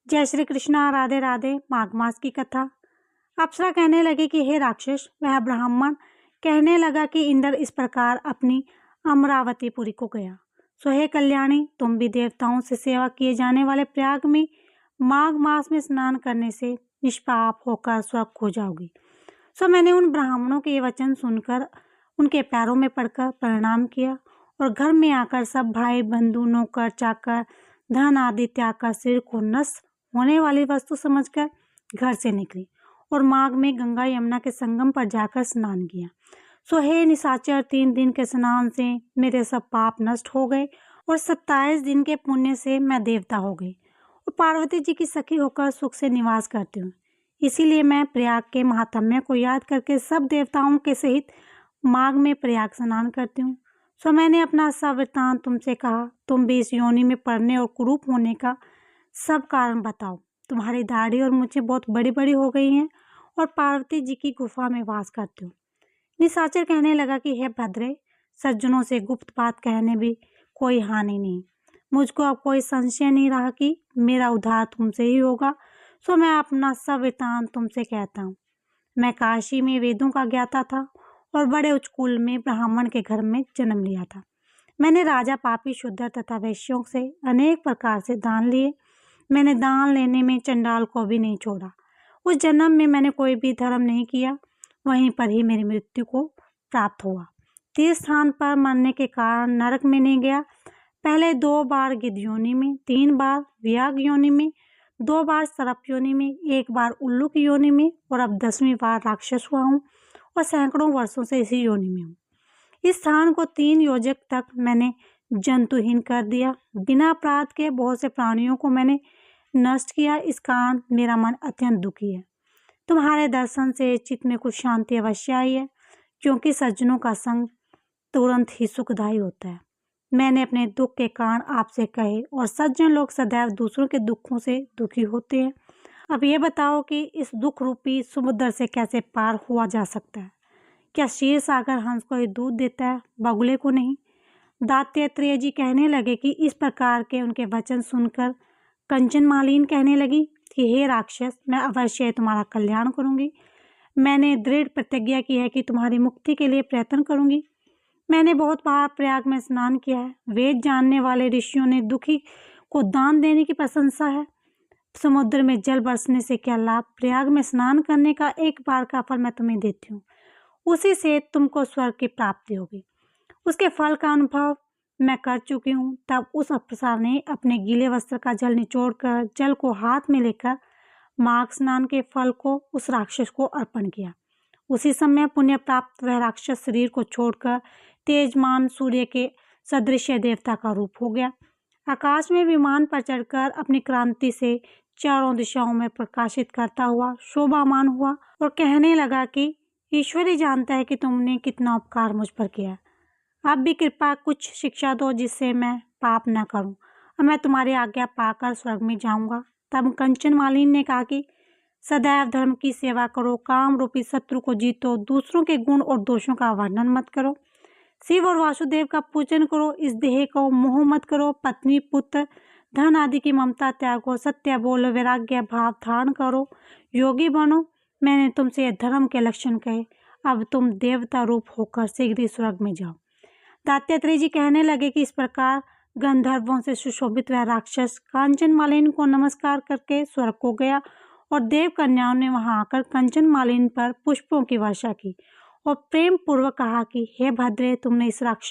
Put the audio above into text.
जय श्री कृष्णा। राधे राधे। माघ मास की कथा। अप्सरा कहने लगी कि हे राक्षस, वह ब्राह्मण कहने लगा कि इंद्र इस प्रकार अपनी अमरावतीपुरी को गया। सो हे कल्याणी, तुम भी देवताओं से सेवा किए जाने वाले प्रयाग में माघ मास में स्नान करने से निष्पाप होकर स्वर्ग को जाओगी। सो मैंने उन ब्राह्मणों के ये वचन सुनकर उनके पैरों में पड़कर प्रणाम किया और घर में आकर सब भाई बंधु नौकर चाकर धन आदि त्याग कर सिर को नष्ट होने वाली वस्तु समझकर घर से निकली और माघ में गंगा यमुना के संगम पर जाकर स्नान किया। सो हे निशाचर, 3 दिन के स्नान से मेरे सब पाप नष्ट हो गए और 27 दिन के पुण्य से मैं देवता हो गई और पार्वती जी की सखी होकर सुख से निवास करती हूँ। इसीलिए मैं प्रयाग के महात्म्य को याद करके सब देवताओं के सहित माघ में प्रयाग स्नान करती हूँ। सो मैंने अपना सब वृत्तांत तुमसे कहा। तुम भी इस योनि में पड़ने और कुरूप होने का सब कारण बताओ। तुम्हारी दाढ़ी और मुझे बहुत बड़ी बड़ी हो गई हैं और पार्वती जी की गुफा में वास करती हूँ। निशाचर कहने लगा कि हे भद्रे, सज्जनों से गुप्त बात कहने भी कोई हानि नहीं। मुझको अब कोई संशय नहीं रहा कि मेरा उद्धार तुमसे ही होगा। सो मैं अपना सब वृत्तांत तुमसे कहता हूँ। मैं काशी में वेदों का ज्ञाता था और बड़े उच्च कुल में ब्राह्मण के घर में जन्म लिया था। मैंने राजा पापी शूद्र तथा वैश्यों से अनेक प्रकार से दान लिए। मैंने दान लेने में चंडाल को भी नहीं छोड़ा। उस जन्म में मैंने कोई भी धर्म नहीं किया। वहीं पर ही मेरी मृत्यु को प्राप्त हुआ। तीर्थ स्थान पर मरने के कारण नरक में नहीं गया। पहले 2 बार गिद्ध योनि में, 3 बार व्याघ्र योनि में, 2 बार सर्प योनि में, 1 बार उल्लू की योनि में और अब 10वीं बार राक्षस हुआ हूँ और सैकड़ों वर्षों से इसी योनि में हूँ। इस स्थान को 3 योजक तक मैंने जंतुहीन कर दिया। बिना अपराध के बहुत से प्राणियों को मैंने नष्ट किया। इस कारण मेरा मन अत्यंत दुखी है। तुम्हारे दर्शन से चित्त में कुछ शांति अवश्य आई है, क्योंकि सज्जनों का संग तुरंत ही सुखदायी होता है। मैंने अपने दुख के कारण आपसे कहे और सज्जन लोग सदैव दूसरों के दुखों से दुखी होते हैं। अब ये बताओ कि इस दुख रूपी समुद्र से कैसे पार हुआ जा सकता है। क्या क्षीर सागर हंस को ही दूध देता है, बगुले को नहीं? दात्यात्रेय जी कहने लगे कि इस प्रकार के उनके वचन सुनकर कंचन मालिनी कहने लगी कि हे राक्षस, मैं अवश्य तुम्हारा कल्याण करूंगी। मैंने दृढ़ प्रतिज्ञा की है कि तुम्हारी मुक्ति के लिए प्रयत्न करूंगी। मैंने बहुत बार प्रयाग में स्नान किया है। वेद जानने वाले ऋषियों ने दुखी को दान देने की प्रशंसा है। समुद्र में जल बरसने से क्या लाभ? प्रयाग में स्नान करने का 1 बार का फल मैं तुम्हें देती हूँ। उसी से तुमको स्वर्ग की प्राप्ति होगी। उसके फल का अनुभव मैं कर चुकी हूँ। तब उस अप्सरा ने अपने गीले वस्त्र का जल निचोड़कर जल को हाथ में लेकर माघ स्नान के फल को उस राक्षस को अर्पण किया। उसी समय पुण्य प्राप्त वह राक्षस शरीर को छोड़कर तेजमान सूर्य के सदृश देवता का रूप हो गया। आकाश में विमान पर चढ़कर अपनी क्रांति से चारों दिशाओं में प्रकाशित करता हुआ शोभामान हुआ और कहने लगा कि ईश्वर ही जानता है कि तुमने कितना उपकार मुझ पर किया। अब भी कृपा कुछ शिक्षा दो जिससे मैं पाप न करूं। अब मैं तुम्हारी आज्ञा पाकर स्वर्ग में जाऊंगा। तब कंचन मालिनी ने कहा कि सदैव धर्म की सेवा करो, काम रूपी शत्रु को जीतो, दूसरों के गुण और दोषों का वर्णन मत करो, शिव और वासुदेव का पूजन करो, इस देह को मोह मत करो, पत्नी पुत्र धन आदि की ममता त्यागो, सत्य बोलो, वैराग्य भाव धारण करो, योगी बनो। मैंने तुमसे यह धर्म के लक्षण कहे। अब तुम देवता रूप होकर शीघ्र ही स्वर्ग में जाओ। दात्यात्रेय जी कहने लगे कि इस प्रकार गंधर्वों से सुशोभित वह राक्षस कंचन मालिनी को नमस्कार करके स्वर्ग को गया और देव कन्याओं ने वहां आकर कंचन मालिनी पर पुष्पों की वर्षा की और प्रेम पूर्वक कहा कि हे भद्रे, तुमने इस राक्षस